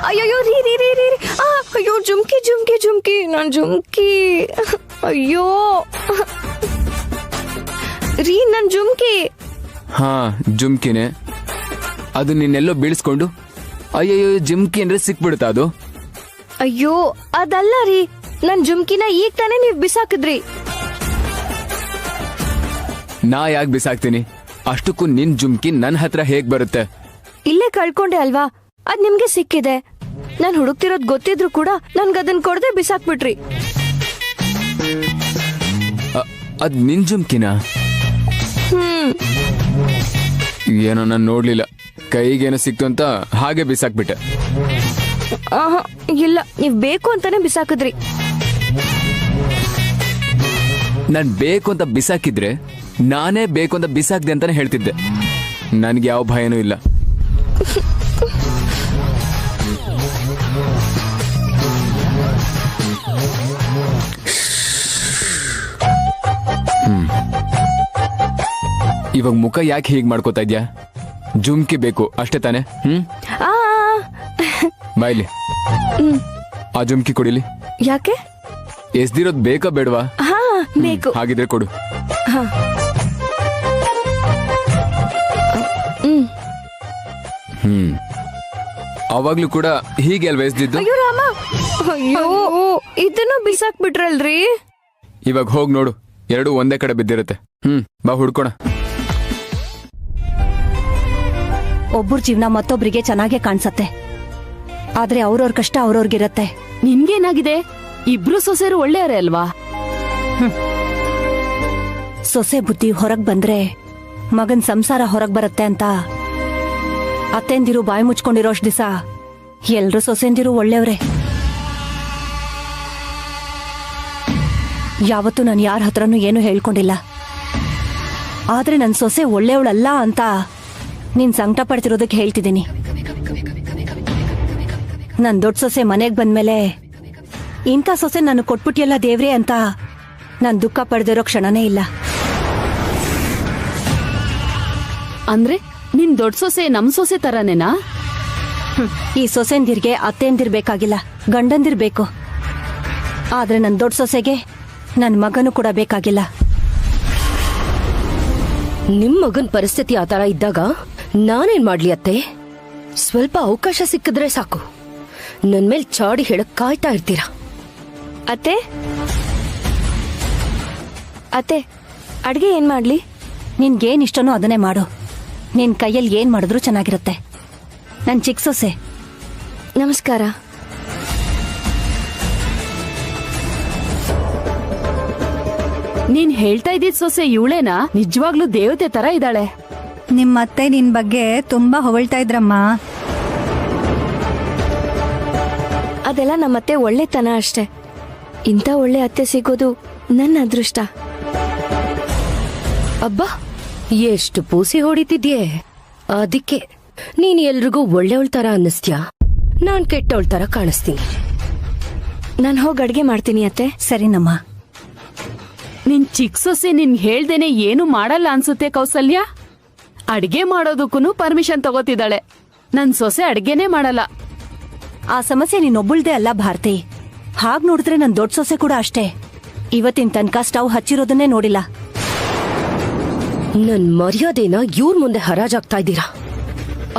ಅಯ್ಯೋ ರೀ ರೀ ರೀ ರೀ ಅಯ್ಯೋ ಜುಮ್ಕಿ ಜುಮ್ಕಿ ಜುಮ್ಕಿ ನಾನ್ ಜುಮ್ಕಿ ಅಯ್ಯೋ ರೀ ನನ್ ಜುಮ್ಕಿ. ಹಾ ಜುಮ್ಕಿನೇ, ಅದು ನಿನ್ನೆಲ್ಲೋ ಬೀಳಿಸ್ಕೊಂಡು ಅಯ್ಯಯ್ಯೋ ಜುಮ್ಕಿ ಅಂದ್ರೆ ಸಿಕ್ಬಿಡುತ್ತಾ ಅದು? ಅಯ್ಯೋ ಅದಲ್ಲ ರೀ, ನನ್ ಜುಮ್ಕಿನ ಈಗ ತಾನೇ ನೀವ್ ಬಿಸಾಕಿದ್ರಿ. ನಾ ಯಾಕೆ ಬಿಸಾಕ್ತೀನಿ? ಅಷ್ಟಕ್ಕೂ ನಿನ್ ಜುಮ್ಕಿ ನನ್ ಹತ್ರ ಹೇಗ್ ಬರುತ್ತೆ? ಇಲ್ಲೇ ಕಳ್ಕೊಂಡೆ ಅಲ್ವಾ, ಅದ್ ನಿಮ್ಗೆ ಸಿಕ್ಕಿದೆ. ನಾನ್ ಹುಡುಕ್ತಿರೋದ್ ಗೊತ್ತಿದ್ರು ಕೂಡ ನನ್ಗದನ್ ಕೊಡದೆ ಬಿಸಾಕ್ಬಿಟ್ರಿ. ಅದ್ ನಿನ್ ಜುಮ್ಕಿನ? ಏನೋ ನಾನ್ ನೋಡ್ಲಿಲ್ಲ, ಕೈಗೇನೋ ಸಿಕ್ತು ಅಂತ ಹಾಗೆ ಬಿಸಾಕ್ಬಿಟ್ಟೆ. ಇಲ್ಲ, ನೀವ್ ಬೇಕು ಅಂತಾನೆ ಬಿಸಾಕಿದ್ರಿ. ನಾನ್ ಬೇಕು ಅಂತ ಬಿಸಾಕಿದ್ರೆ ನಾನೇ ಬೇಕು ಅಂತ ಬಿಸಾಕ್ದೆ ಅಂತಾನೆ ಹೇಳ್ತಿದ್ದೆ. ನನ್ಗೆ ಯಾವ ಭಯನೂ ಇಲ್ಲ. ಇವಾಗ ಮುಖ ಯಾಕೆ ಹೀಗ್ ಮಾಡ್ಕೋತಾ ಇದ್ಯಾ? ಜುಮ್ಕಿ ಬೇಕು ಅಷ್ಟೇ ತಾನೆ? ಬಾಯ್ಲಿ, ಆ ಜುಮ್ಕಿ ಕೊಡಿಲಿ. ಯಾಕೆ? ಎಸ್ದಿರೋದ್ ಬೇಕಾ ಬೇಡವಾ? ಬೇಕು. ಹಾಗಿದ್ರೆ ಕೊಡು. ಅವಾಗ್ಲೂ ಕೂಡ ಹೀಗೆ ಅಲ್ವಾ ಎಸ್ದಿದ್ದು? ಅಯ್ಯೋ ರಾಮ, ಅಯ್ಯೋ ಇದನ್ನು ಬಿಸಾಕ್ ಬಿಟ್ರಲ್ರಿ. ಇವಾಗ ಹೋಗ್ ನೋಡು, ಎರಡು ಒಂದೇ ಕಡೆ ಬಿದ್ದಿರುತ್ತೆ. ಬಾ ಹುಡ್ಕೋಣ. ಒಬ್ಬರ ಜೀವನ ಮತ್ತೊಬ್ರಿಗೆ ಚೆನ್ನಾಗೇ ಕಾಣಿಸತ್ತೆ, ಆದ್ರೆ ಅವ್ರವ್ರ ಕಷ್ಟ ಅವ್ರವ್ರಿಗಿರತ್ತೆ. ನಿಮ್ಗೇನಾಗಿದೆ? ಇಬ್ರು ಸೊಸೆರು ಒಳ್ಳೆಯವರೇ ಅಲ್ವಾ? ಸೊಸೆ ಬುದ್ಧಿ ಹೊರಗ್ ಬಂದ್ರೆ ಮಗನ್ ಸಂಸಾರ ಹೊರಗ್ ಬರತ್ತೆ ಅಂತ ಅತ್ತೆಂದಿರು ಬಾಯಿ ಮುಚ್ಕೊಂಡಿರೋಷ್ಟು ದಿವಸ ಎಲ್ರು ಸೊಸೆಂದಿರು ಒಳ್ಳೆಯವ್ರೆ. ಯಾವತ್ತೂ ನಾನು ಯಾರ ಹತ್ರನೂ ಏನು ಹೇಳ್ಕೊಂಡಿಲ್ಲ, ಆದ್ರೆ ನನ್ ಸೊಸೆ ಒಳ್ಳೆಯವಳಲ್ಲ ಅಂತ ನೀನ್ ಸಂಕಟ ಪಡ್ತಿರೋದಕ್ಕೆ ಹೇಳ್ತಿದ್ದೀನಿ. ನನ್ ದೊಡ್ಡ ಸೊಸೆ ಮನೆಗ್ ಬಂದ್ಮೇಲೆ ಇಂಥ ಸೊಸೆ ನಾನು ಕೊಟ್ಬಿಟ್ಟಿಯಲ್ಲ ದೇವ್ರೆ ಅಂತ ನಾನ್ ದುಃಖ ಪಡೆದಿರೋ ಕ್ಷಣನೇ ಇಲ್ಲ. ಅಂದ್ರೆ ನಿನ್ ದೊಡ್ಡ ಸೊಸೆ ನಮ್ ಸೊಸೆ ತರನೇನಾ? ಈ ಸೊಸೆಂದಿರ್ಗೆ ಅತ್ತೆಂದಿರ್ಬೇಕಾಗಿಲ್ಲ, ಗಂಡಂದಿರ್ಬೇಕು. ಆದ್ರೆ ನನ್ ದೊಡ್ಡ ಸೊಸೆಗೆ ನನ್ ಮಗನೂ ಕೂಡ ಬೇಕಾಗಿಲ್ಲ. ನಿಮ್ ಮಗನ್ ಪರಿಸ್ಥಿತಿ ಆ ತರ ಇದ್ದಾಗ ನಾನೇನ್ ಮಾಡ್ಲಿ ಅತ್ತೆ? ಸ್ವಲ್ಪ ಅವಕಾಶ ಸಿಕ್ಕಿದ್ರೆ ಸಾಕು, ನನ್ ಮೇಲ್ ಚಾಡಿ ಹೇಳಕ್ ಕಾಯ್ತಾ ಇರ್ತೀರಾ. ಅತ್ತೆ ಅತ್ತೆ ಅಡ್ಗೆ ಏನ್ ಮಾಡ್ಲಿ? ನಿನ್ಗೇನ್ ಇಷ್ಟನೋ ಅದನ್ನೇ ಮಾಡು. ನಿನ್ ಕೈಯಲ್ಲಿ ಏನ್ ಮಾಡಿದ್ರು ಚೆನ್ನಾಗಿರುತ್ತೆ. ನನ್ ಚಿಕ್ಕ ಸೊಸೆ. ನಮಸ್ಕಾರ. ನೀನ್ ಹೇಳ್ತಾ ಇದ್ದಿದ್ ಸೊಸೆ ಇವಳೇನಾ? ನಿಜವಾಗ್ಲೂ ದೇವತೆ ತರ ಇದ್ದಾಳೆ. ನಿಮ್ಮತ್ತೆ ನಿನ್ ಬಗ್ಗೆ ತುಂಬಾ ಹೊಗಳ್ತಾ ಇದ್ರಮ್ಮ. ಅದೆಲ್ಲ ನಮ್ಮತ್ತೆ ಒಳ್ಳೆತನ ಅಷ್ಟೆ. ಇಂಥ ಒಳ್ಳೆ ಅತ್ತೆ ಸಿಗೋದು ನನ್ನ ಅದೃಷ್ಟ. ಅಬ್ಬಾ, ಎಷ್ಟು ಪೂಸಿ ಹೊಡಿತಿದ್ಯೆ. ಅದಕ್ಕೆ ನೀನ್ ಎಲ್ರಿಗೂ ಒಳ್ಳೆಯವಳ ತರ ಅನ್ನಿಸ್ತ್ಯಾ, ನಾನ್ ಕೆಟ್ಟವಳ ತರ ಕಾಣಿಸ್ತೀನಿ. ನಾನ್ ಹೋಗಿ ಅಡ್ಗೆ ಮಾಡ್ತೀನಿ ಅತ್ತೆ. ಸರಿನಮ್ಮ. ನಿನ್ ಚಿಕ್ಕ ಸೊಸೆ ನಿನ್ ಹೇಳ್ದೇನೆ ಏನು ಮಾಡಲ್ಲ ಅನ್ಸುತ್ತೆ ಕೌಸಲ್ಯ. ಅಡ್ಗೆ ಮಾಡೋದಕ್ಕೂ ಪರ್ಮಿಷನ್ ತಗೋತಿದ್ದಾಳೆ. ನನ್ ಸೊಸೆ ಅಡ್ಗೆನೇ ಮಾಡಲ್ಲ. ಆ ಸಮಸ್ಯೆ ನೀನೊಬ್ಬಳ್ದೇ ಅಲ್ಲ ಭಾರತಿ. ಹಾಗ್ ನೋಡಿದ್ರೆ ನನ್ ದೊಡ್ಡ ಸೊಸೆ ಕೂಡ ಅಷ್ಟೇ. ಇವತ್ತಿನ ತನಕ ಸ್ಟವ್ ಹಚ್ಚಿರೋದನ್ನೇ ನೋಡಿಲ್ಲ. ನನ್ ಮರ್ಯಾದೆನ ಇವ್ರ ಮುಂದೆ ಹರಾಜಾಗ್ತಾ ಇದ್ದೀರಾ.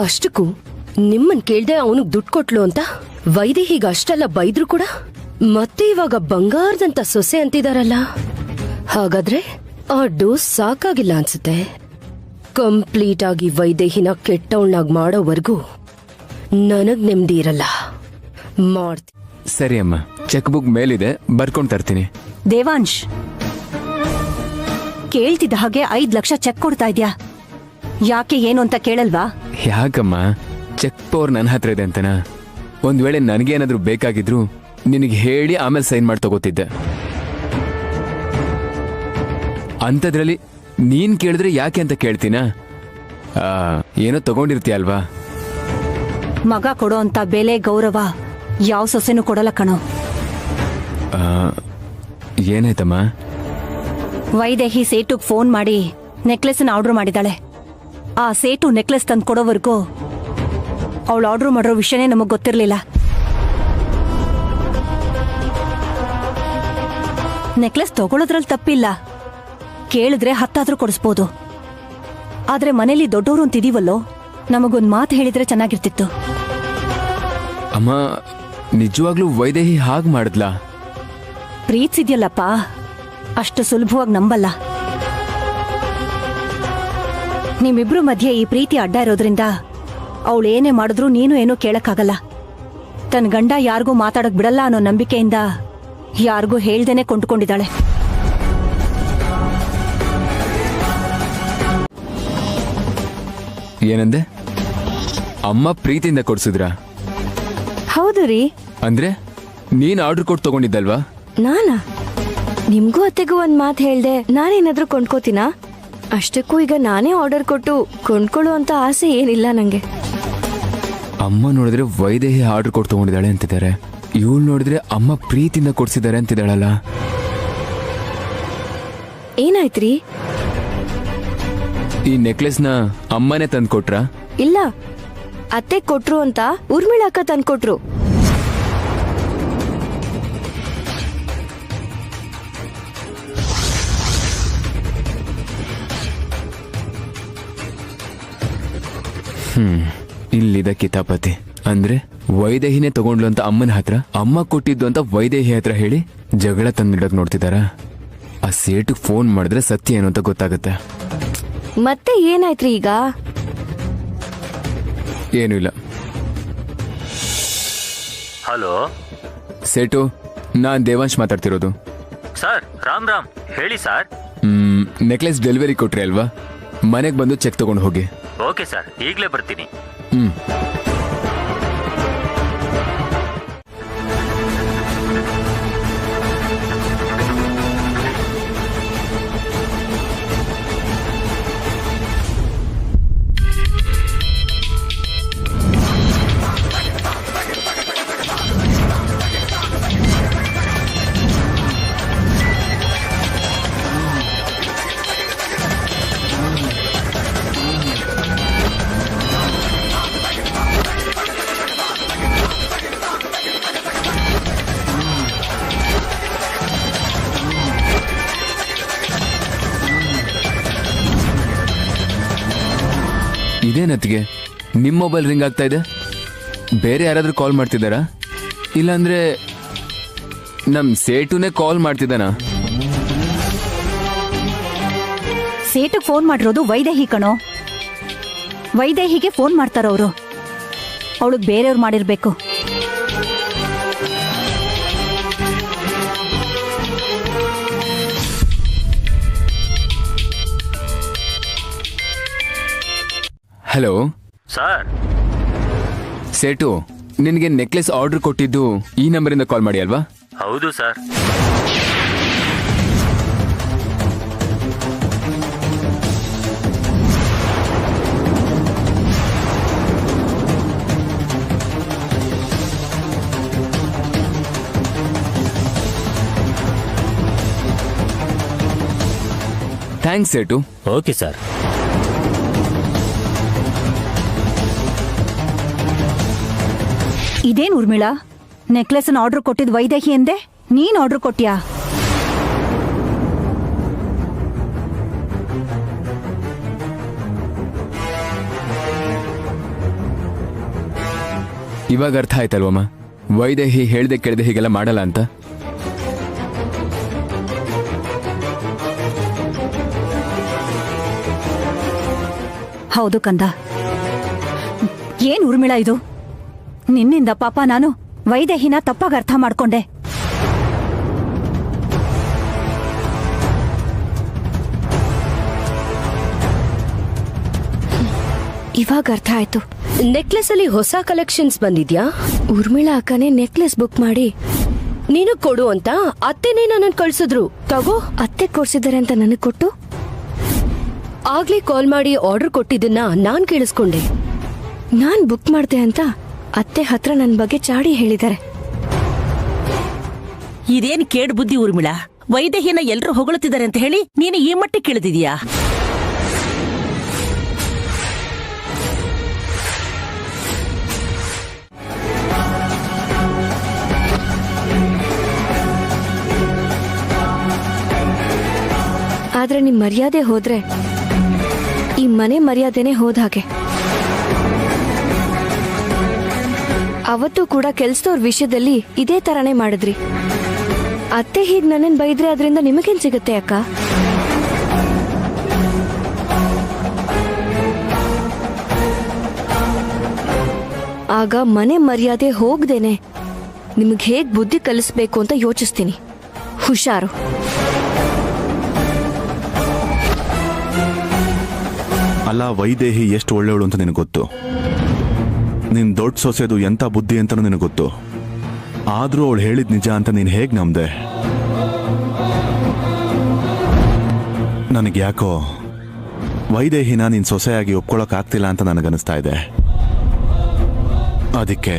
ಅಷ್ಟಕ್ಕೂ ನಿಮ್ಮನ್ ಕೇಳ್ದೆ ಅವನಿಗೆ ದುಡ್ಡು ಕೊಟ್ಲು ಅಂತ ವೈದೇಹಿಗ ಅಷ್ಟೆಲ್ಲ ಬೈದ್ರು ಕೂಡ ಮತ್ತೆ ಇವಾಗ ಬಂಗಾರದಂತ ಸೊಸೆ ಅಂತಿದಾರಲ್ಲ. ಹಾಗಾದ್ರೆ ಆ ಡೋಸ್ ಸಾಕಾಗಿಲ್ಲ ಅನ್ಸುತ್ತೆ. ಕಂಪ್ಲೀಟ್ ಆಗಿ ವೈದೇಹಿನ ಕೆಟ್ಟವಳನ್ನಾಗ್ ಮಾಡೋವರೆಗೂ ನನಗ್ ನೆಮ್ಮದಿ ಇರಲ್ಲ. ಮಾಡ್ತೀನಿ. ಸರಿ ಅಮ್ಮ, ಚೆಕ್ ಬುಕ್ ಮೇಲಿದೆ, ಬರ್ಕೊಂಡ್ ತರ್ತೀನಿ. ದೇವಾಂಶ್, ಕೇಳ್ತಿದ್ದ ಹಾಗೆ 5 ಲಕ್ಷ ಚೆಕ್ ಕೊಡ್ತಾ ಇದ್ಯಾ? ಯಾಕೆ ಏನು ಅಂತ ಕೇಳಲ್ವಾ? ಯಾಕಮ್ಮ, ಚೆಕ್ ಪವರ್ ನನ್ನ ಹತ್ರ ಇದೆ ಅಂತನಾ? ಒಂದ್ ವೇಳೆ ನನಗೇನಾದ್ರೂ ಬೇಕಾಗಿದ್ರು ನಿನಗೆ ಹೇಳಿ ಆಮೇಲೆ ಸೈನ್ ಮಾಡಿ ತಗೋತಿದ್ದೆ. ಅಂಥದ್ರಲ್ಲಿ ನೀನ್ ಕೇಳಿದ್ರೆ ಯಾಕೆ ಅಂತ ಕೇಳ್ತೀನಾ? ಏನೋ ತಗೊಂಡಿರ್ತೀಯ ಅಲ್ವಾ? ಮಗ ಕೊಡೋ ಅಂತ ಬೆಲೆ ಗೌರವ ಯಾವ ಸೊಸೆನೂ ಕೊಡಲ್ಲ ಕಣೋ. ಏನಾಯ್ತಮ್ಮ? ವೈದೇಹಿ ಸೇಟುಗ್ ಫೋನ್ ಮಾಡಿ ನೆಕ್ಲೆಸ್ ಆರ್ಡರ್ ಮಾಡಿದಾಳೆ. ಆ ಸೇಟು ನೆಕ್ಲೆಸ್ ತಂದು ಕೊಡೋವರೆಗೂ ಅವಳು ಆರ್ಡರ್ ಮಾಡಿರೋ ವಿಷಯನೇ ನಮಗ್ ಗೊತ್ತಿರ್ಲಿಲ್ಲ. ನೆಕ್ಲೆಸ್ ತಗೊಳ್ಳೋದ್ರಲ್ಲಿ ತಪ್ಪಿಲ್ಲ, ಕೇಳಿದ್ರೆ 10 ಕೊಡಿಸ್ಬೋದು. ಆದ್ರೆ ಮನೇಲಿ ದೊಡ್ಡವರು ಅಂತಿದೀವಲ್ಲೋ, ನಮಗೊಂದ್ ಮಾತು ಹೇಳಿದ್ರೆ ಚೆನ್ನಾಗಿರ್ತಿತ್ತು. ಅಮ್ಮ, ನಿಜವಾಗ್ಲೂ ವೈದೇಹಿ ಹಾಗ್ ಮಾಡಿದ್ಲಾ? ಪ್ರೀತಿಸಿದ್ಯಲ್ಲಪ್ಪ, ಅಷ್ಟು ಸುಲಭವಾಗಿ ನಂಬಲ್ಲ. ನಿಮ್ಮಿಬ್ರು ಮಧ್ಯೆ ಈ ಪ್ರೀತಿ ಅಡ್ಡ ಇರೋದ್ರಿಂದ ಅವಳು ಏನೇ ಮಾಡಿದ್ರು ನೀನು ಏನೂ ಕೇಳಕ್ಕಾಗಲ್ಲ. ತನ್ನ ಗಂಡ ಯಾರಿಗೂ ಮಾತಾಡಕ್ ಬಿಡಲ್ಲ ಅನ್ನೋ ನಂಬಿಕೆಯಿಂದ ಯಾರಿಗೂ ಹೇಳ್ದೇನೆ ಕೊಂಡ್ಕೊಂಡಿದ್ದಾಳೆ. ಏನಂದೆ? ಅಮ್ಮ ಪ್ರೀತಿಯಿಂದ ಕೊಡ್ಸಿದ್ರಾ? ಹೌದು ರೀ. ಅಂದ್ರೆ ನೀನ್ ಆರ್ಡರ್ ಕೊಟ್ಟು ತಗೊಂಡಿದ್ದಲ್ವಾ? ನಾನಾ? ನಿಮ್ಗೂ ಅತ್ತೆಗೂ ಒಂದ್ ಮಾತು ಹೇಳ್ದೆ ನಾನೇನಾದ್ರೂ ಕೊಂಡ್ಕೋತೀನಾ? ಅಷ್ಟಕ್ಕೂ ಈಗ ನಾನೇ ಆರ್ಡರ್ ಕೊಟ್ಟು ಕೊಂಡ್ಕೊಳ್ಳೋ ಅಂತ ಆಸೆ ಏನಿಲ್ಲ ನಂಗೆ. ಅಮ್ಮ ನೋಡಿದ್ರೆ ವೈದೇಹಿ ಆರ್ಡರ್ ಕೊಟ್ಟು ತಗೊಂಡಿದ್ದಾಳೆ ಅಂತಿದ್ದಾರೆ, ಇವಳು ನೋಡಿದ್ರೆ ಅಮ್ಮ ಪ್ರೀತಿಯಿಂದ ಕೊಡ್ಸಿದ್ದಾರೆ ಅಂತಿದ್ದಾಳಲ್ಲ. ಏನಾಯ್ತ್ರಿ? ಈ ನೆಕ್ಲೆಸ್ನ ಅಮ್ಮನೇ ತಂದು ಕೊಟ್ರಾ? ಇಲ್ಲ, ಅತ್ತೆ ಕೊಟ್ರು ಅಂತ ಊರ್ಮಿಳಾ ಅಕ್ಕ ತಂದ್ಕೊಟ್ರು. ಇಲ್ಲಿದ ಕಿತಾಪತಿ. ಅಂದ್ರೆ ವೈದೇಹಿನೇ ತಗೊಂಡ್ಲು ಅಂತ ಅಮ್ಮನ ಹತ್ರ, ಅಮ್ಮ ಕೊಟ್ಟಿದ್ದು ಅಂತ ವೈದೇಹಿ ಹತ್ರ ಹೇಳಿ ಜಗಳ ತಂದಿಡಕ್ ನೋಡ್ತಿದಾರ. ಆ ಸೇಟಿಗೆ ಫೋನ್ ಮಾಡಿದ್ರೆ ಸತ್ಯ ಏನು ಅಂತ ಗೊತ್ತಾಗತ್ತೆ. ಮತ್ತೆ ಏನಾಯ್ತ್ರಿ ಈಗ? ಏನೂ ಇಲ್ಲ. ಹಲೋ ಸೇಟು, ನಾನ್ ದೇವಾಂಶ್ ಮಾತಾಡ್ತಿರೋದು. ಸರ್, ರಾಮ್ ರಾಮ್. ಹೇಳಿ ಸರ್. ನೆಕ್ಲೆಸ್ ಡೆಲಿವರಿ ಕೊಟ್ರಿ ಅಲ್ವಾ? ಮನೆಗೆ ಬಂದು ಚೆಕ್ ತಗೊಂಡು ಹೋಗಿ. ಓಕೆ ಸರ್, ಈಗಲೇ ಬರ್ತೀನಿ. ಇದೇನತ್ತಿಗೆ ನಿಮ್ಮ ಮೊಬೈಲ್ ರಿಂಗ್ ಆಗ್ತಾ ಇದೆ? ಬೇರೆ ಯಾರಾದ್ರೂ ಕಾಲ್ ಮಾಡ್ತಿದ್ದಾರಾ? ಇಲ್ಲಾಂದ್ರೆ ನಮ್ ಸೇಟುನೇ ಕಾಲ್ ಮಾಡ್ತಿದ್ದಾನ? ಸೇಟಿಗೆ ಫೋನ್ ಮಾಡಿರೋದು ವೈದೇಹಿ ಕಣೋ. ವೈದೇಹಿಗೆ ಫೋನ್ ಮಾಡ್ತಾರವ್ರು. ಅವಳಿಗೆ ಬೇರೆಯವ್ರು ಮಾಡಿರ್ಬೇಕು. Hello sir. ಸೇಟು, ನಿನಗೆ ನೆಕ್ಲೆಸ್ ಆರ್ಡರ್ ಕೊಟ್ಟಿದ್ದು ಈ ನಂಬರಿಂದ ಕಾಲ್ ಮಾಡಿ ಅಲ್ವಾ? ಹೌದು sir. Thanks Sethu. Okay sir. ಇದೇನ್ ಊರ್ಮಿಳಾ, ನೆಕ್ಲೆಸ್ ಆರ್ಡರ್ ಕೊಟ್ಟಿದ್ ವೈದೇಹಿ ಎಂದೆ, ನೀನ್ ಆರ್ಡರ್ ಕೊಟ್ಯಾ? ಇವಾಗ ಅರ್ಥ ಆಯ್ತಲ್ವಮ್ಮ, ವೈದೇಹಿ ಹೇಳ್ದೆ ಕೇಳ್ದೆ ಹೀಗೆಲ್ಲ ಮಾಡಲ್ಲ ಅಂತ. ಹೌದು ಕಂದ. ಏನ್ ಊರ್ಮಿಳಾ ಇದು? ನಿನ್ನಿಂದ ಪಾಪ ನಾನು ವೈದೇಹಿನ ತಪ್ಪಾಗಿ ಅರ್ಥ ಮಾಡ್ಕೊಂಡೆ. ಇವಾಗ ಅರ್ಥ ಆಯ್ತು. ನೆಕ್ಲೆಸ್ ಅಲ್ಲಿ ಹೊಸ ಕಲೆಕ್ಷನ್ಸ್ ಬಂದಿದ್ಯಾ? ಊರ್ಮಿಳಾ ಅಕ್ಕನೇ ನೆಕ್ಲೆಸ್ ಬುಕ್ ಮಾಡಿ ನೀನು ಕೊಡು ಅಂತ ಅತ್ತೆನೇ ನನ್ನ ಕಳ್ಸಿದ್ರು. ತಗೋ. ಅತ್ತೆ ಕೊಡ್ಸಿದ್ದಾರೆ ಅಂತ ನನಗ್ ಕೊಟ್ಟು ಆಗ್ಲೇ ಕಾಲ್ ಮಾಡಿ ಆರ್ಡರ್ ಕೊಟ್ಟಿದ್ದನ್ನ ನಾನ್ ಕೇಳಿಸ್ಕೊಂಡೆ. ನಾನ್ ಬುಕ್ ಮಾಡ್ದೆ ಅಂತ ಅತ್ತೆ ಹತ್ರ ನನ್ ಬಗ್ಗೆ ಚಾಡಿ ಹೇಳಿದ್ದಾರೆ. ಇದೇನ್ ಕೇಡ್ ಬುದ್ಧಿ ಊರ್ಮಿಳಾ? ವೈದೇಹಿನ ಎಲ್ರು ಹೊಗಳುತ್ತಿದ್ದಾರೆ ಅಂತ ಹೇಳಿ ನೀನು ಈ ಮಟ್ಟಿಗೆ ಕೇಳಿದಿದ್ಯಾ? ಆದ್ರೆ ನಿಮ್ ಮರ್ಯಾದೆ ಹೋದ್ರೆ ಈ ಮನೆ ಮರ್ಯಾದೆನೆ ಹೋದ ಹಾಗೆ. ಅವತ್ತು ಕೂಡ ಕೆಲ್ಸದವ್ರ ವಿಷಯದಲ್ಲಿ ಇದೇ ತರಾನೇ ಮಾಡಿದ್ರಿ. ಅತ್ತೆ ಹೀಗ್ ನನ್ನನ್ ಬೈದ್ರೆ ಅದರಿಂದ ನಿಮಗೇನ್ ಸಿಗುತ್ತೆ ಅಕ್ಕ? ಆಗ ಮನೆ ಮರ್ಯಾದೆ ಹೋಗ್ದೇನೆ ನಿಮ್ಗೆ ಹೇಗ್ ಬುದ್ಧಿ ಕಲಿಸ್ಬೇಕು ಅಂತ ಯೋಚಿಸ್ತೀನಿ. ಹುಷಾರು. ಅಲ್ಲ, ವೈದೇಹಿ ಎಷ್ಟು ಒಳ್ಳೆಯವಳು ಅಂತ ನಿನಗೆ ಗೊತ್ತು. ನಿನ್ ದೊಡ್ಡ ಸೊಸೆದು ಎಂತ ಬುದ್ಧಿ ಅಂತನೂ ನಿನಗೆ ಗೊತ್ತು. ಆದ್ರೂ ಅವಳು ಹೇಳಿದ್ ನಿಜ ಅಂತ ನೀನು ಹೇಗ್ ನಂಬ್ದೆ? ನನಗೆ ಯಾಕೋ ವೈದೇಹಿನ ನೀನ್ ಸೊಸೆಯಾಗಿ ಒಪ್ಕೊಳಕ್ ಆಗ್ತಿಲ್ಲ ಅಂತ ನನಗನ್ನಿಸ್ತಾ ಇದೆ. ಅದಕ್ಕೆ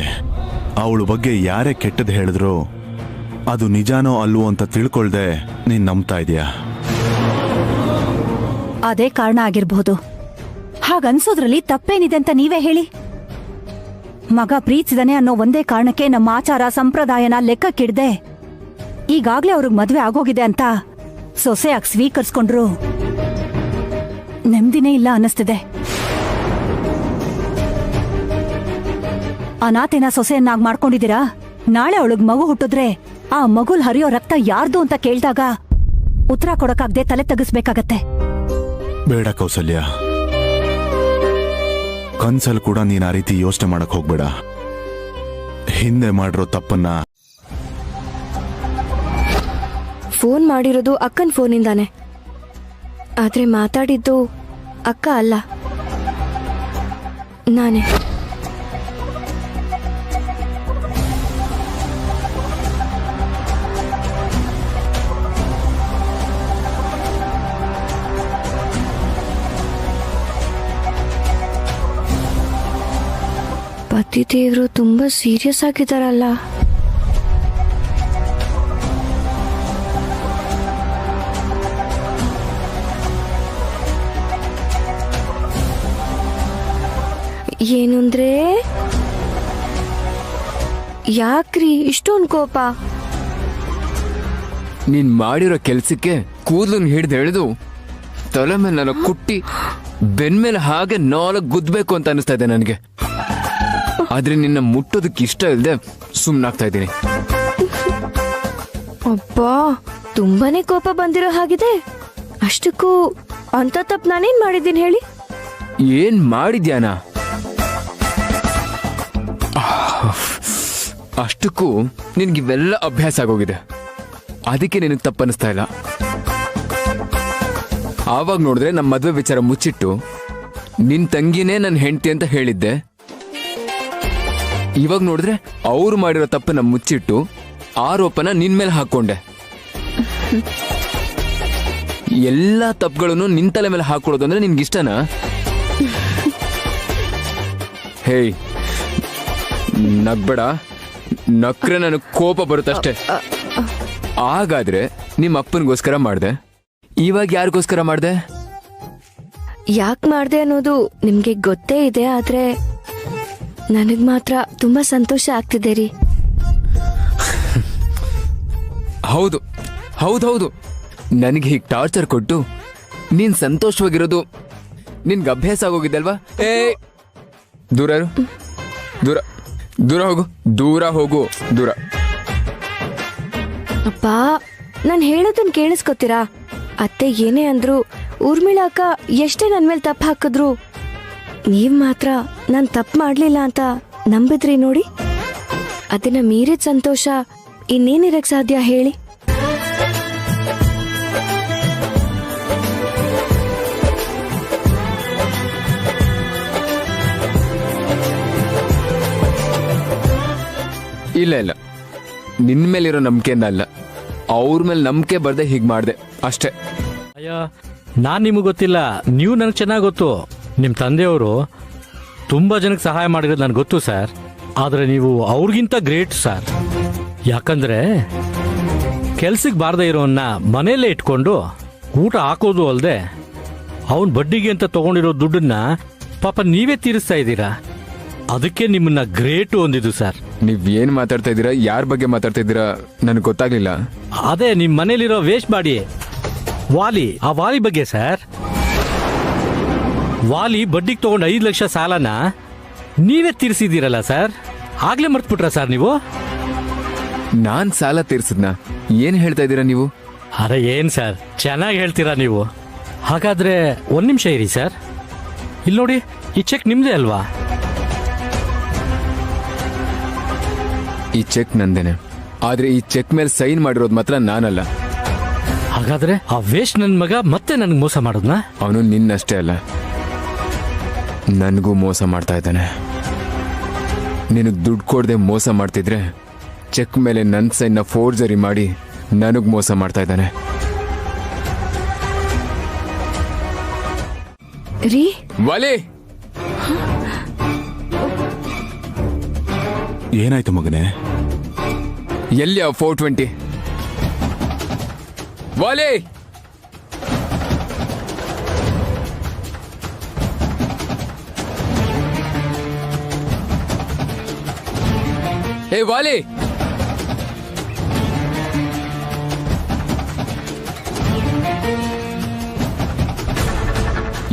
ಅವಳ ಬಗ್ಗೆ ಯಾರೇ ಕೆಟ್ಟದ್ದು ಹೇಳಿದ್ರು ಅದು ನಿಜಾನೋ ಅಲ್ವೋ ಅಂತ ತಿಳ್ಕೊಳ್ದೆ ನೀನ್ ನಂಬ್ತಾ ಇದೀಯಾ? ಅದೇ ಕಾರಣ ಆಗಿರ್ಬಹುದು. ಹಾಗನ್ಸೋದ್ರಲ್ಲಿ ತಪ್ಪೇನಿದೆ ಅಂತ ನೀವೇ ಹೇಳಿ. ಮಗ ಪ್ರೀತಿಸಿದಾನೆ ಅನ್ನೋ ಒಂದೇ ಕಾರಣಕ್ಕೆ ನಮ್ಮ ಆಚಾರ ಸಂಪ್ರದಾಯನ ಲೆಕ್ಕಕ್ಕಿಡ್ದೆ ಈಗಾಗ್ಲೇ ಅವ್ರಿಗೆ ಮದ್ವೆ ಆಗೋಗಿದೆ ಅಂತ ಸೊಸೆಯಾಗಿ ಸ್ವೀಕರಿಸ್ಕೊಂಡ್ರು ನೆಮ್ಮದಿನೇ ಇಲ್ಲ ಅನ್ನಿಸ್ತಿದೆ. ಅನಾಥೆನ ಸೊಸೆಯನ್ನಾಗಿ ಮಾಡ್ಕೊಂಡಿದ್ದೀರಾ? ನಾಳೆ ಅವಳಿಗೆ ಮಗು ಹುಟ್ಟಿದ್ರೆ ಆ ಮಗುಲ್ ಹರಿಯೋ ರಕ್ತ ಯಾರ್ದು ಅಂತ ಕೇಳಿದಾಗ ಉತ್ತರ ಕೊಡಕ್ಕಾಗ್ದೆ ತಲೆ ತಗ್ಗಿಸ್ಬೇಕಾಗತ್ತೆ. ಬೇಡ ಕೌಸಲ್ಯ, ಕನ್ಸಲ್ ಕೂಡ ನೀನ್ ಆ ರೀತಿ ಯೋಚನೆ ಮಾಡಕ್ ಹೋಗ್ಬೇಡ. ಹಿಂದೆ ಮಾಡಿರೋ ತಪ್ಪನ್ನ. ಫೋನ್ ಮಾಡಿರೋದು ಅಕ್ಕನ ಫೋನಿಂದಾನೆ, ಆದ್ರೆ ಮಾತಾಡಿದ್ದು ಅಕ್ಕ ಅಲ್ಲ, ನಾನೇ. ಪತಿದೇವರು ತುಂಬಾ ಸೀರಿಯಸ್ ಆಗಿದಾರಲ್ಲ. ಏನಂದ್ರೆ ಯಾಕ್ರಿ ಇಷ್ಟೊಂದು ಕೋಪ? ನೀನ್ ಮಾಡಿರೋ ಕೆಲ್ಸಕ್ಕೆ ಕೂದಲನ್ ಹಿಡ್ದು ಎಳೆದು ತಲೆ ಮೇಲೆ ನಾನು ಕುಟ್ಟಿ ಬೆನ್ಮೇಲೆ ಹಾಗೆ 4 ಗುದ್ಬೇಕು ಅಂತ ಅನಿಸ್ತಾ ಇದೆ ನನಗೆ. ಆದ್ರೆ ನಿನ್ನ ಮುಟ್ಟೋದಕ್ಕೆ ಇಷ್ಟ ಇಲ್ಲದೆ ಸುಮ್ನಾಗ್ತಾ ಇದ್ದೀನಿ. ಅಬ್ಬಾ, ತುಂಬಾನೇ ಕೋಪ ಬಂದಿರೋ ಹಾಗಿದೆ. ಅಷ್ಟಕ್ಕೂ ಅಂತ ತಪ್ಪು ನಾನೇನ್ ಮಾಡಿದ್ದೀನಿ ಹೇಳಿ? ಏನ್ ಮಾಡಿದ್ಯಾನ? ಅಷ್ಟಕ್ಕೂ ನಿನ್ಗಿವೆಲ್ಲ ಅಭ್ಯಾಸ ಆಗೋಗಿದೆ, ಅದಕ್ಕೆ ನಿನಗೆ ತಪ್ಪನಿಸ್ತಾ ಇಲ್ಲ. ಆವಾಗ ನೋಡಿದ್ರೆ ನಮ್ಮ ಮದುವೆ ವಿಚಾರ ಮುಚ್ಚಿಟ್ಟು ನಿನ್ ತಂಗಿನೇ ನನ್ನ ಹೆಂಡತಿ ಅಂತ ಹೇಳಿದ್ದೆ. ಇವಾಗ ನೋಡಿದ್ರೆ ಅವ್ರು ಮಾಡಿರೋ ತಪ್ಪನ್ನ ಮುಚ್ಚಿಟ್ಟು ಆರೋಪನ ನಿನ್ ಮೇಲೆ ಹಾಕೊಂಡೆ. ಎಲ್ಲಾ ತಪ್ಪುಗಳನ್ನು ನಿನ್ ತಲೆ ಮೇಲೆ ಹಾಕೊಳ್ಳೋದು ಅಂದ್ರೆ ನಿನ್ಗಿಷ್ಟನಾ? ಹೇಯ್, ನಗ್ಬೇಡ. ನಕ್ರೆ ನನಗೆ ಕೋಪ ಬರುತ್ತಷ್ಟೇ. ಹಾಗಾದ್ರೆ ನಿಮ್ಮ ಅಪ್ಪನಿಗೋಸ್ಕರ ಮಾಡ್ದೆ, ಇವಾಗ ಯಾರಿಗೋಸ್ಕರ ಮಾಡ್ದೆ? ಯಾಕೆ ಮಾಡ್ದೆ ಅನ್ನೋದು ನಿಮ್ಗೆ ಗೊತ್ತೇ ಇದೆ, ಆದ್ರೆ ನನಗ್ ಮಾತ್ರ ತುಂಬಾ ಸಂತೋಷ ಆಗ್ತಿದೆ ರೀ. ಹೌದು ಹೌದೌದು, ನನಗೆ ಹೀಗೆ ಟಾರ್ಚರ್ ಕೊಟ್ಟು ನೀನ್ ಸಂತೋಷವಾಗಿರೋದು ನಿನ್ಗೆ ಅಭ್ಯಾಸ ಆಗೋಗಿದ್ದಲ್ವಾ? ಏ, ದೂರ ಇರು. ದೂರ ದೂರ ಹೋಗು, ದೂರ ಹೋಗು, ದೂರ. ಅಪ್ಪ, ನಾನು ಹೇಳೋದನ್ನ ಕೇಳಿಸ್ಕೊತೀರಾ? ಅತ್ತೆ ಏನೇ ಅಂದ್ರು, ಊರ್ಮಿಳಾ ಅಕ್ಕ ಎಷ್ಟೇ ನನ್ ಮೇಲೆ ತಪ್ಪು ಹಾಕಿದ್ರು, ನೀವ್ ಮಾತ್ರ ನಾನ್ ತಪ್ಪು ಮಾಡ್ಲಿಲ್ಲ ಅಂತ ನಂಬಿದ್ರಿ ನೋಡಿ. ಅದನ್ನ ಮೀರಿದ ಸಂತೋಷ ಇನ್ನೇನಿರಕ್ ಸಾಧ್ಯ ಹೇಳಿ? ಇಲ್ಲ ಇಲ್ಲ, ನಿನ್ ಮೇಲಿರೋ ನಂಬಿಕೆಯಿಂದ ಅಲ್ಲ, ಅವ್ರ ಮೇಲೆ ನಂಬಿಕೆ ಬರ್ದೆ ಹೀಗೆ ಮಾಡ್ದೆ ಅಷ್ಟೇ. ಅಯ್ಯ, ನಾನ್ ನಿಮಗೆ ಗೊತ್ತಿಲ್ಲ, ನೀವು ನನಗೆ ಚೆನ್ನಾಗಿ ಗೊತ್ತು. ನಿಮ್ಮ ತಂದೆಯವರು ತುಂಬಾ ಜನಕ್ಕೆ ಸಹಾಯ ಮಾಡಿರೋದು ನನಗೆ ಗೊತ್ತು ಸರ್. ಆದ್ರೆ ನೀವು ಅವ್ರಿಗಿಂತ ಗ್ರೇಟ್ ಸರ್. ಯಾಕಂದ್ರೆ ಕೆಲ್ಸಕ್ಕೆ ಬಾರದೇ ಇರೋನ್ನ ಮನೆಯಲ್ಲೇ ಇಟ್ಕೊಂಡು ಊಟ ಹಾಕೋದು ಅಲ್ಲದೆ ಅವನ್ ಬಡ್ಡಿಗೆ ಅಂತ ತಗೊಂಡಿರೋ ದುಡ್ಡನ್ನ ಪಾಪ ನೀವೇ ತೀರಿಸ್ತಾ ಇದ್ದೀರಾ. ಅದಕ್ಕೆ ನಿಮ್ಮನ್ನ ಗ್ರೇಟು ಅಂದಿದ್ದು ಸರ್. ನೀವ್ ಏನ್ ಮಾತಾಡ್ತಾ ಇದ್ದೀರಾ, ಯಾರ ಬಗ್ಗೆ ಮಾತಾಡ್ತಾ ಇದ್ದೀರಾ ನನಗೆ ಗೊತ್ತಾಗ್ಲಿಲ್ಲ. ಅದೇ ನಿಮ್ ಮನೇಲಿರೋ ವೇಸ್ಟ್ ಮಾಡಿ ಆ ವಾಲಿ ಬಗ್ಗೆ ಸರ್. ವಾಲಿ ಬಡ್ಡಿಗೆ ತಗೊಂಡು 5 ಲಕ್ಷ ಸಾಲನ ನೀವೇ ತೀರಿಸಿದ್ದೀರಲ್ಲ ಸರ್. ಆಗ್ಲೇ ಮರ್ತ್ಬಿಟ್ರ ಸರ್ ನೀವು? ನಾನ್ ಸಾಲ ತೀರ್ಸದ್ನ ಏನ್ ಹೇಳ್ತಾ ಇದ್ದೀರಾ ನೀವು? ಅರೆ ಏನ್ ಸರ್, ಚೆನ್ನಾಗಿ ಹೇಳ್ತೀರಾ ನೀವು. ಹಾಗಾದ್ರೆ 1 ನಿಮಿಷ ಇರಿ ಸರ್. ಇಲ್ಲಿ ನೋಡಿ, ಈ ಚೆಕ್ ನಿಮ್ದೇ ಅಲ್ವಾ? ಈ ಚೆಕ್ ನಂದೇನೆ, ಆದ್ರೆ ಈ ಚೆಕ್ ಮೇಲೆ ಸೈನ್ ಮಾಡಿರೋದು ಮಾತ್ರ ನಾನಲ್ಲ. ಹಾಗಾದ್ರೆ ಆ ವೇಸ್ಟ್ ನನ್ ಮಗ ಮತ್ತೆ ನನ್ಗೆ ಮೋಸ ಮಾಡೋದ್ನ? ಅವನು ನಿನ್ನಷ್ಟೇ ಅಲ್ಲ, ನನಗೂ ಮೋಸ ಮಾಡ್ತಾ ಇದ್ದಾನೆ. ನಿನಗ್ ದುಡ್ಡು ಕೊಡದೆ ಮೋಸ ಮಾಡ್ತಿದ್ರೆ ಚೆಕ್ ಮೇಲೆ ನನ್ನ ಸೈನ್ನ ಫೋರ್ಜರಿ ಮಾಡಿ ನನಗ್ ಮೋಸ ಮಾಡ್ತಾ ಇದ್ದಾನೆ. ರೀ ವಾಲಿ, ಏನಾಯ್ತು ಮಗನೇ? ಎಲ್ಲಿ 420? ವಾಲಿ, ಏ ವಾಲಿ,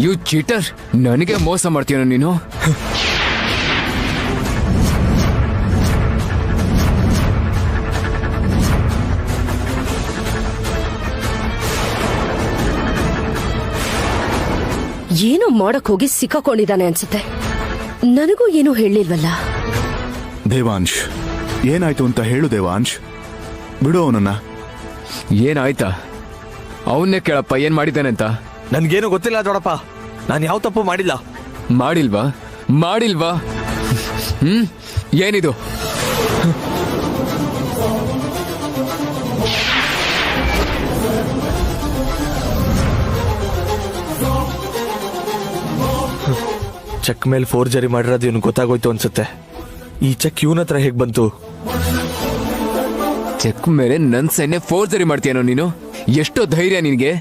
ಯು ಚೀಟರ್, ನನಗೆ ಮೋಸ ಮಾಡ್ತೀಯ ನೀನು? ಏನೋ ಮಾಡಕ್ ಹೋಗಿ ಸಿಕ್ಕಾಕೊಂಡಿದ್ದಾನೆ ಅನ್ಸುತ್ತೆ. ನನಗೂ ಏನೂ ಹೇಳಿಲ್ವಲ್ಲ. ದೇವಾಂಶ್, ಏನಾಯ್ತು ಅಂತ ಹೇಳು ದೇವಾಂಶ್. ಬಿಡು ಅವನನ್ನ. ಏನಾಯ್ತಾ? ಅವನ್ನೇ ಕೇಳಪ್ಪ, ಏನ್ ಮಾಡಿದ್ದಾನೆ ಅಂತ. ನನ್ಗೇನು ಗೊತ್ತಿಲ್ಲ ದೊಡ್ಡಪ್ಪ, ನಾನು ಯಾವ ತಪ್ಪು ಮಾಡಿಲ್ಲ. ಮಾಡಿಲ್ವಾ? ಏನಿದು? ಚೆಕ್ ಮೇಲೆ ಫೋರ್ಜರಿ ಮಾಡಿರೋದು ಇವನು ಗೊತ್ತಾಗೋಯ್ತು ಅನ್ಸುತ್ತೆ. ಈ ಚೆಕ್ ಇವನ ಹತ್ರ ಹೇಗ್ ಬಂತು? ಚೆಕ್ ಮೇಲೆ ನನ್ ಸೈನ್ಯ ಫೋರ್ಜರಿ ಮಾಡ್ತೀಯನೋ ನೀನು? ಎಷ್ಟೋ ಧೈರ್ಯ ನಿನಗೆ?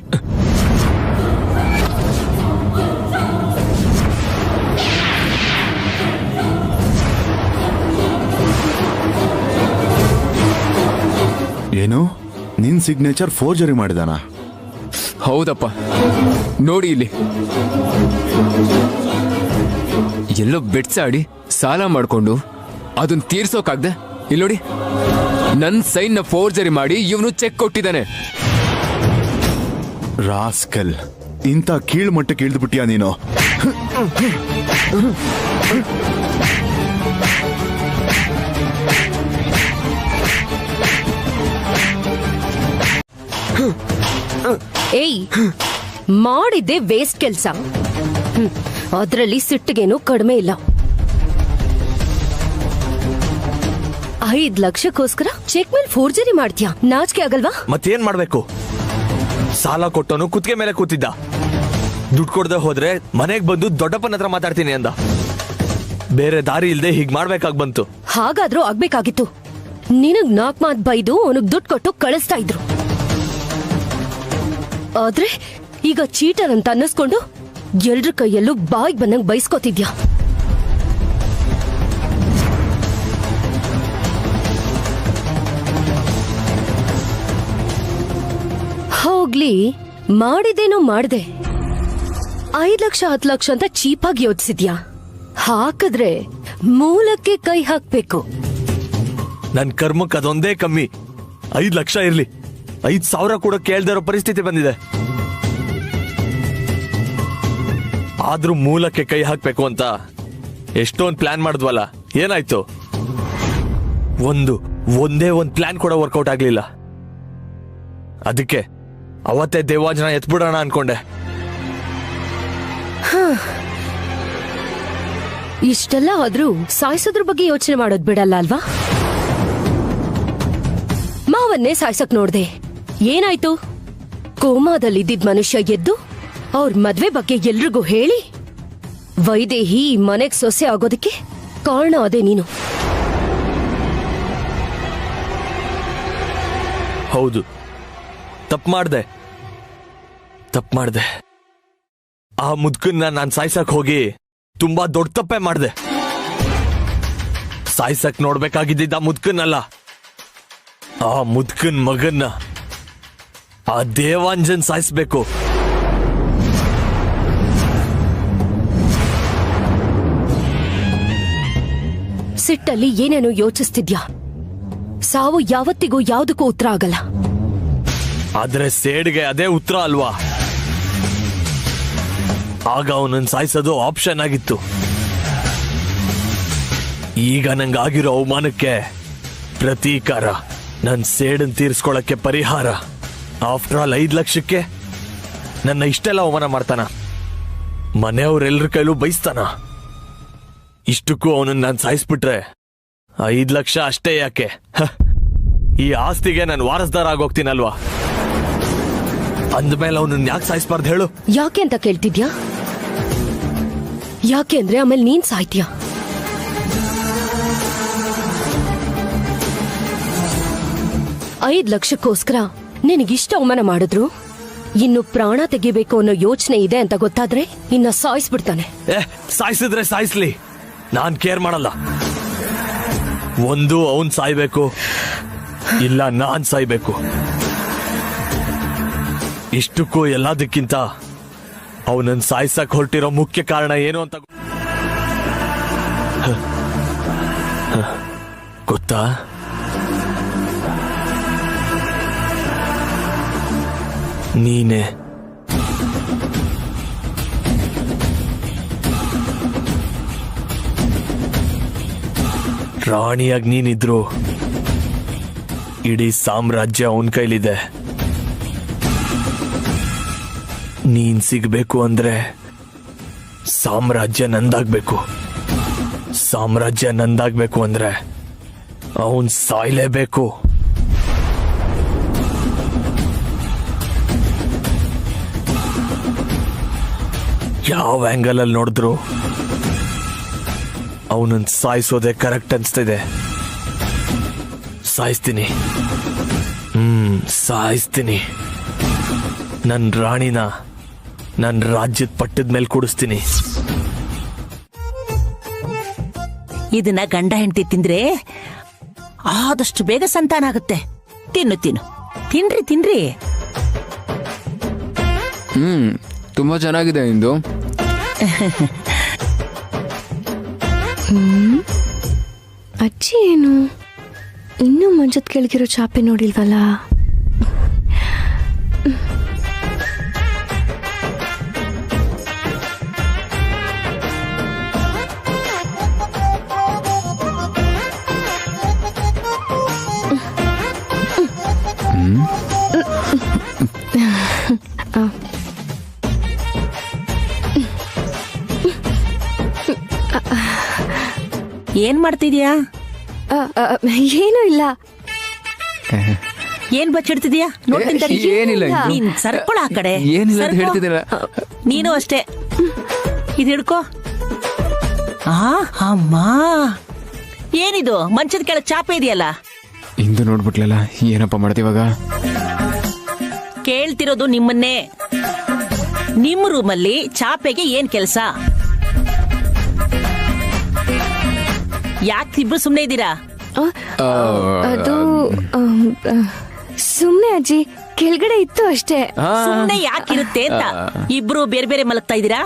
ಏನು, ನಿನ್ ಸಿಗ್ನೇಚರ್ ಫೋರ್ಜರಿ ಮಾಡಿದಾನ? ಹೌದಪ್ಪ, ನೋಡಿ ಇಲ್ಲಿ. ಎಲ್ಲೋ ಬೆಟ್ಸಾಡಿ ಸಾಲ ಮಾಡ್ಕೊಂಡು ಅದನ್ನ ತೀರ್ಸೋಕಾಗ್ದೆ. ಇಲ್ಲಿ ನೋಡಿ, ನನ್ ಸೈನ್ ಫೋರ್ಜರಿ ಮಾಡಿ ಇವನು ಚೆಕ್ ಕೊಟ್ಟಿದ್ದಾನೆ. ರಾಸ್ಕಲ್, ಇಂಥ ಕೀಳ್ ಮಟ್ಟಕ್ಕೆ ಇಳಿದು ಬಿಟ್ಟಿಯಾ ನೀನು? ಏಯ್, ಮಾಡಿದ್ದೆ ವೇಸ್ಟ್ ಕೆಲ್ಸ. ಅದ್ರಲ್ಲಿ ಸಿಟ್ಟಿಗೇನು ಕಡಿಮೆ ಇಲ್ಲ. 5 ಲಕ್ಷಕ್ಕೋಸ್ಕರ ಚೆಕ್ ಮೇಲೆ ಫೋರ್ಜರಿ ಮಾಡ್ತೀಯಾ? ನಾಚಿಕೆ ಆಗಲ್ವಾ? ಮತ್ತೇನ್ ಮಾಡ್ಬೇಕು? ಸಾಲ ಕೊಟ್ಟವನು ಕುತ್ತಿಗೆ ಮೇಲೆ ಕೂತಿದ್ದ. ದುಡ್ಡು ಕೊಡದೆ ಹೋದ್ರೆ ಮನೆಗ್ ಬಂದು ದೊಡ್ಡಪ್ಪನ ಹತ್ರ ಮಾತಾಡ್ತೀನಿ ಅಂದ. ಬೇರೆ ದಾರಿ ಇಲ್ದೆ ಹೀಗ್ ಮಾಡ್ಬೇಕಾಗ್ ಬಂತು. ಹಾಗಾದ್ರೂ ಆಗ್ಬೇಕಾಗಿತ್ತು. ನಿನಗ್ 4 ಮಾತ್ ಬೈದು ಅವನಿಗೆ ದುಡ್ಡು ಕೊಟ್ಟು ಕಳಿಸ್ತಾ ಇದ್ರು. ಆದ್ರೆ ಈಗ ಚೀಟರ್ ಅಂತ ಅನ್ನಿಸ್ಕೊಂಡು ಎಲ್ರ ಕೈಯಲ್ಲೂ ಬಾಯಿಗೆ ಬಂದಂಗ್ ಬೈಸ್ಕೊತಿದ್ಯಾ. ಹೋಗ್ಲಿ, ಮಾಡಿದೇನೋ ಮಾಡ್ದೆ. 5 ಲಕ್ಷ 10 ಲಕ್ಷ ಅಂತ ಚೀಪಾಗಿ ಯೋಚಿಸಿದ್ಯಾ? ಹಾಕಿದ್ರೆ ಮೂಲಕ್ಕೆ ಕೈ ಹಾಕ್ಬೇಕು. ನನ್ ಕರ್ಮಕ್ ಅದೊಂದೇ ಕಮ್ಮಿ. 5 ಲಕ್ಷ ಇರ್ಲಿ, 5,000 ಕೂಡ ಕೇಳ್ದೇ ಇರೋ ಪರಿಸ್ಥಿತಿ ಬಂದಿದೆ. ಆದ್ರೂ ಮೂಲಕ್ಕೆ ಕೈ ಹಾಕ್ಬೇಕು ಅಂತ ಎಷ್ಟೊಂದು ಪ್ಲಾನ್ ಮಾಡಿದ್ವಲ್ಲ, ಏನಾಯ್ತು? ಒಂದೇ ಒಂದು ಪ್ಲಾನ್ ಕೂಡ ವರ್ಕೌಟ್ ಆಗ್ಲಿಲ್ಲ. ಅದಕ್ಕೆ ಅವತ್ತೇ ದೇವಾಂಜನ ಎತ್ಬಿಡೋಣ ಅನ್ಕೊಂಡೆ. ಇಷ್ಟೆಲ್ಲ ಆದ್ರೂ ಸಾಯಿಸೋದ್ರ ಬಗ್ಗೆ ಯೋಚನೆ ಮಾಡೋದ್ ಬಿಡಲ್ಲ ಅಲ್ವಾ? ಮಾವನ್ನೇ ಸಾಯ್ಸಕ್ ನೋಡ್ದೆ, ಏನಾಯ್ತು? ಕೋಮಾದಲ್ಲಿದ್ದಿದ್ ಮನುಷ್ಯ ಎದ್ದು ಅವ್ರ ಮದ್ವೆ ಬಗ್ಗೆ ಎಲ್ರಿಗೂ ಹೇಳಿ ವೈದೇಹಿ ಮನೆಗ್ ಸೊಸೆ ಆಗೋದಕ್ಕೆ ಕಾರಣ ಅದೇ ನೀನು. ಹೌದು, ತಪ್ಪು ಮಾಡ್ದೆ. ಆ ಮುದ್ಕನ್ನ ನಾನ್ ಸಾಯ್ಸಕ್ ಹೋಗಿ ತುಂಬಾ ದೊಡ್ಡ ತಪ್ಪೇ ಮಾಡ್ದೆ. ಸಾಯ್ಸಕ್ ನೋಡ್ಬೇಕಾಗಿದ್ದ ಮುದ್ಕನ್ನಲ್ಲ, ಆ ಮುದ್ಕನ್ ಮಗನ್ನ. ಆ ದೇವಾಂಜನ್ ಸಾಯಿಸ್ಬೇಕು. ಸಿಟ್ಟಲ್ಲಿ ಏನೇನೋ ಯೋಚಿಸ್ತಿದ್ಯಾ. ಸಾವು ಯಾವತ್ತಿಗೂ ಯಾವುದಕ್ಕೂ ಉತ್ತರ ಆಗಲ್ಲ. ಆದ್ರೆ ಸೇಡ್ಗೆ ಅದೇ ಉತ್ತರ ಅಲ್ವಾ? ಆಗ ಅವನನ್ನ ಸಾಯಿಸೋದು ಆಪ್ಷನ್ ಆಗಿತ್ತು. ಈಗ ನಂಗಾಗಿರೋ ಅವಮಾನಕ್ಕೆ ಪ್ರತೀಕಾರ, ನನ್ ಸೇಡನ್ ತೀರಿಸ್ಕೊಳಕ್ಕೆ ಪರಿಹಾರ. ಆಫ್ಟರ್ ಆಲ್ 5 ಲಕ್ಷಕ್ಕೆ ನನ್ನ ಇಷ್ಟೆಲ್ಲ ಅವಮಾನ ಮಾಡ್ತಾನ, ಮನೆಯವ್ರೆಲ್ರ ಕೈಲೂ ಬೈಸ್ತಾನ. ಇಷ್ಟಕ್ಕೂ ಅವನನ್ನ ನಾನು ಸಾಯಿಸ್ಬಿಟ್ರೆ 5 ಲಕ್ಷ ಅಷ್ಟೇ ಯಾಕೆ, ಈ ಆಸ್ತಿಗೆ ನಾನು ವಾರಸ್ದಾರ ಆಗೋಗ್ತೀನಲ್ವಾ? ಅಂದ್ಮೇಲೆ ಅವನನ್ನ ಯಾಕೆ ಸಾಯಿಸ್ಬಾರ್ದು ಹೇಳು? ಯಾಕೆ ಅಂತ ಕೇಳ್ತಿದ್ಯಾ? ಯಾಕೆ ಅಂದ್ರೆ ಆಮೇಲೆ ನೀನ್ ಸಾಯ್ತೀಯ. $5 ಲಕ್ಷಕ್ಕೋಸ್ಕರ ನಿನಗಿಷ್ಟ ಅವಮಾನ ಮಾಡಿದ್ರು, ಇನ್ನು ಪ್ರಾಣ ತೆಗಿಬೇಕು ಅನ್ನೋ ಯೋಚನೆ ಇದೆ ಅಂತ ಗೊತ್ತಾದ್ರೆ ಇನ್ನ ಸಾಯಿಸ್ಬಿಡ್ತಾನೆ. ಸಾಯಿಸಿದ್ರೆ ಸಾಯಿಸ್ಲಿ, ನಾನ್ ಕೇರ್ ಮಾಡಲ್ಲ. ಒಂದು ಅವನ್ ಸಾಯ್ಬೇಕು, ಇಲ್ಲ ನಾನ್ ಸಾಯ್ಬೇಕು. ಇಷ್ಟಕ್ಕೂ ಎಲ್ಲದಕ್ಕಿಂತ ಅವನನ್ನ ಸಾಯಿಸಕ್ ಹೊರಟಿರೋ ಮುಖ್ಯ ಕಾರಣ ಏನು ಅಂತ ಗೊತ್ತಾ? ನೀನೆ. ರಾಣಿಯಾಗಿ ನೀನಿದ್ರು ಇಡೀ ಸಾಮ್ರಾಜ್ಯ ಅವನ ಕೈಲಿದೆ. ನೀನ್ ಸಿಗ್ಬೇಕು ಅಂದ್ರೆ ಸಾಮ್ರಾಜ್ಯ ನಂದಾಗ್ಬೇಕು. ಸಾಮ್ರಾಜ್ಯ ನಂದಾಗ್ಬೇಕು ಅಂದ್ರೆ ಅವನ್ ಸಾಯ್ಲೇಬೇಕು. ಯಾವ ಆಂಗಲ್ ಅಲ್ಲಿ ನೋಡಿದ್ರು ಅವನನ್ನ ಸಾಯಿಸೋದೆ ಕರೆಕ್ಟ್ ಅನ್ಸ್ತಿದೆ. ಸಾಯಿಸ್ತೀನಿ, ಸಾಯಿಸ್ತೀನಿ. ನನ್ ರಾಣಿನ ನನ್ ರಾಜ್ಯದ ಪಟ್ಟದ ಮೇಲೆ ಕೂಡಿಸ್ತೀನಿ. ಇದನ್ನ ಗಂಡ ಹೆಂಡತಿ ತಿಂದ್ರೆ ಆದಷ್ಟು ಬೇಗ ಸಂತಾನ ಆಗುತ್ತೆ. ತಿನ್ನು ತಿನ್ನು, ತಿನ್ರಿ ತಿನ್ರಿ. ತುಂಬಾ ಚೆನ್ನಾಗಿದೆ ಇಂದು. ಅಜ್ಜಿ ಏನು ಇನ್ನೂ ಮಂಚದ ಕೆಳಗಿರೋ ಚಾಪೆ ನೋಡಿಲ್ವಲ್ಲ? ಏನ್ ಮಾಡ್ತಿದ್ಯಾ? ಏನೂ ಇಲ್ಲ. ಏನ್ ಬಚ್ಚಿಡ್ತಿದ್ಯಾ? ಏನಿಲ್ಲ. ನೀನ್ ಸರ್ಕೊಳ ಆ ಕಡೆ. ಏನಿಲ್ಲ ಅಂತ ಹೇಳ್ತಿದ್ದೀರ. ನೀನು ಅಷ್ಟೇ. ಇದು ಹಿಡ್ಕೋ. ಅಮ್ಮ, ಏನಿದು ಮಂಚದ ಕೆಳಗೆ ಚಾಪೆ ಇದೆಯಲ್ಲ? ಇಂದು ನೋಡ್ಬಿಟ್ಲಲ್ಲ, ಏನಪ್ಪ ಮಾಡ್ತೀವಾಗ? ಕೇಳ್ತಿರೋದು ನಿಮ್ಮನ್ನೇ. ನಿಮ್ ರೂಮಲ್ಲಿ ಚಾಪೆಗೆ ಏನ್ ಕೆಲ್ಸ? ಯಾಕೆ ಇಬ್ರು ಸುಮ್ನೆ ಇದ್ದೀರಾ? ಅದು ಸುಮ್ನೆ ಅಜ್ಜಿ, ಕೆಳಗಡೆ ಇತ್ತು ಅಷ್ಟೇ. ಸುಮ್ನೆ ಯಾಕಿರುತ್ತೆ ಅಂತ ಇಬ್ರು ಬೇರೆ ಬೇರೆ ಮಲಗ್ತಾ ಇದ್ದೀರಾ?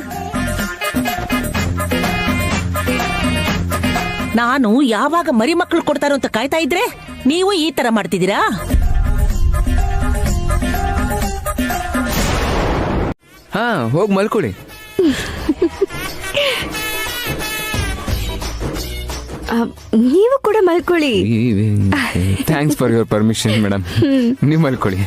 ನಾನು ಯಾವಾಗ ಮರಿ ಮಕ್ಕಳು ಕೊಡ್ತಾರೋ ಅಂತ ಕಾಯ್ತಾ ಇದ್ರೆ ನೀವು ಈ ತರ ಮಾಡ್ತಿದ್ದೀರಾ? ಹೋಗ್ ಮಲ್ಕೊಳ್ಳಿ. ನೀವು ಕೂಡ ಮಲ್ಕೊಳ್ಳಿ. Thanks for your permission madam. ನೀವು ಮಲ್ಕೊಳ್ಳಿ.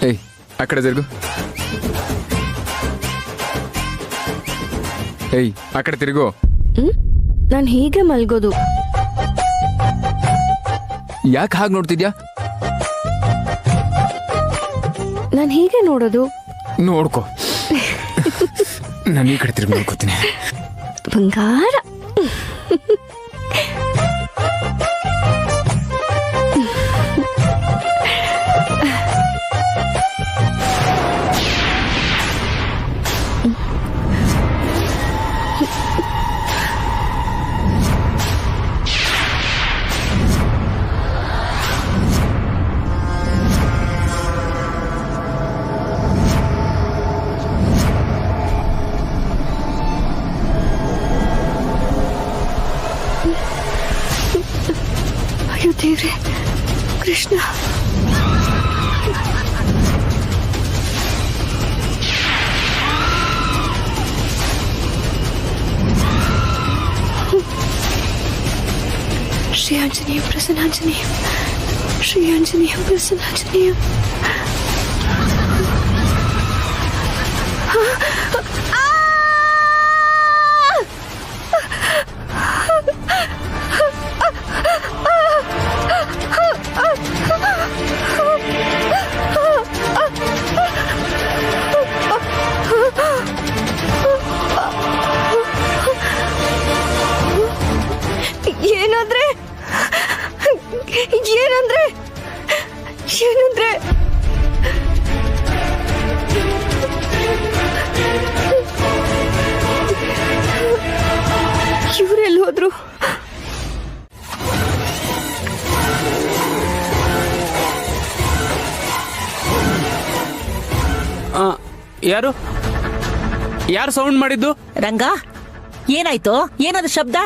ಏಯ್, ಆ ಕಡೆ ತಿರುಗು. ಏಯ್, ಆ ಕಡೆ ತಿರುಗು. ನಾನು ಹೀಗೆ ಮಲ್ಗೋದು. ಯಾಕೆ ಹಾಗೆ ನೋಡ್ತಿದ್ಯಾ? ನಾನು ಹೀಗೆ ನೋಡೋದು. ನೋಡ್ಕೋ. ನಾನು ಈ ಕಡೆ ತಿರುಗಿ ನೋಡ್ಕೋತೀನಿ. ಬಂಗಾರ. ಆಂಜನೇಯ ಪ್ರಸನ್ನಾಂಜನೇಯ ಶ್ರೀ ಆಂಜನೇಯ ಪ್ರಸನ್ನಾಂಜನೇಯ. ಏನಂದ್ರೆ ಏನಂದ್ರೆ ಏನಂದ್ರೆ ಇವರೆಲ್ಲಿ ಹೋದ್ರು? ಯಾರು ಯಾರು ಸೌಂಡ್ ಮಾಡಿದ್ದು? ರಂಗ, ಏನಾಯ್ತು? ಏನದು ಶಬ್ದ?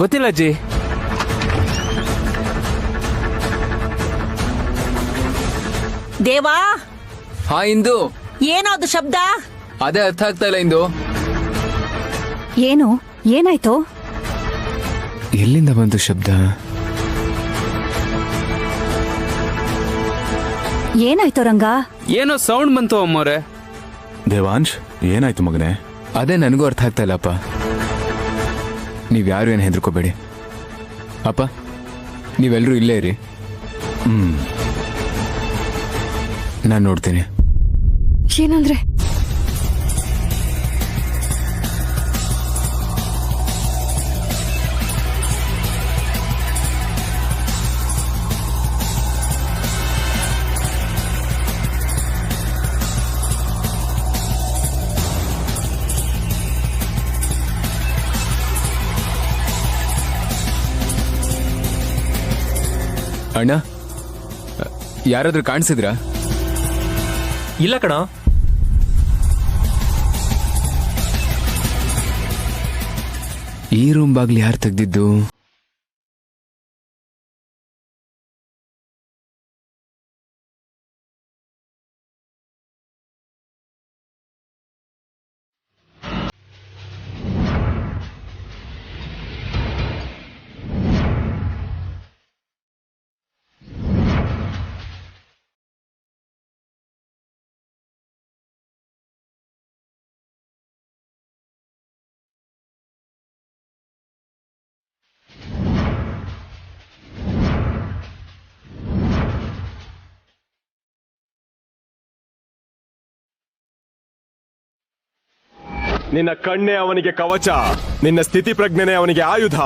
ಗೊತ್ತಿಲ್ಲ ಅಜ್ಜಿ. ದೇವಾ, ಹಾ ಇಂದು, ಏನದು ಶಬ್ದ? ಅದೇ ಅರ್ಥ ಆಗ್ತಾ ಇಲ್ಲ ಇಂದು. ಏನು ಏನಾಯ್ತು? ಎಲ್ಲಿಂದ ಬಂತು ಶಬ್ದ? ಏನಾಯ್ತು ರಂಗ? ಏನೋ ಸೌಂಡ್ ಬಂತು ಅಮ್ಮವ್ರೆ. ದೇವಾಂಶ್, ಏನಾಯ್ತು ಮಗನೇ? ಅದೇ ನನಗೂ ಅರ್ಥ ಆಗ್ತಾ ಇಲ್ಲಪ್ಪ. ನೀವ್ಯಾರು ಏನು ಹೆದರ್ಕೋಬೇಡಿ ಅಪ್ಪ, ನೀವೆಲ್ಲರೂ ಇಲ್ಲೇ ಇರಿ. ನಾನು ನೋಡ್ತೀನಿ. ಏನಂದ್ರೆ ಅಣ್ಣ, ಯಾರಾದ್ರೂ ಕಾಣಿಸಿದ್ರಾ? ಇಲ್ಲ ಕಣ. ಈ ರೂಮ್ ಬಾಗ್ಲಿ ಯಾರು ತೆಗ್ದಿದ್ದು? ನಿನ್ನ ಕಣ್ಣೇ ಅವನಿಗೆ ಕವಚ, ನಿನ್ನ ಸ್ಥಿತಿ ಪ್ರಜ್ಞೆನೇ ಅವನಿಗೆ ಆಯುಧ.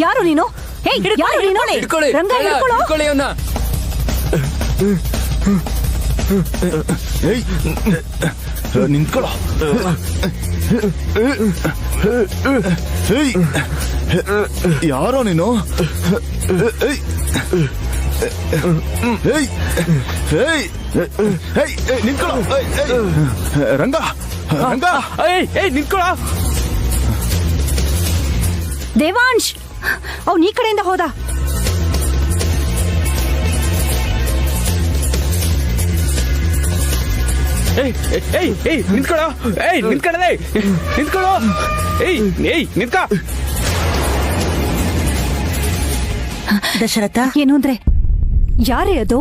ಯಾರು ನೀನು? ಯಾರು ನೀನು? ರಂಗ, ಹಿಡ್ಕೊಳ್ಳಿ ಅವನ್ನ. ನಿಂತ್ಕೊಳ್ಳೋ. ಯಾರೋ ನೀನು? ನಿಂತ್ಕೊಳ್ಳೋ. ರಂಗ, ರಂಗ, ನಿಂತ್ಕೊಳ್ಳೋ. ದೇವಾಂಶ್, ಅವ್ನು ಈ ಕಡೆಯಿಂದ ಹೋದ. ನಿಂತ್ಕೊಳ್ಳೋ. ನಿಂತ್ಕೊಳ್ಳೆ, ನಿಂತ್ಕೊಳ್ಳೋ. ನಿಂತ್ಕ. ದಶರಥ, ಏನು ಅಂದ್ರೆ ಯಾರೇ ಅದು?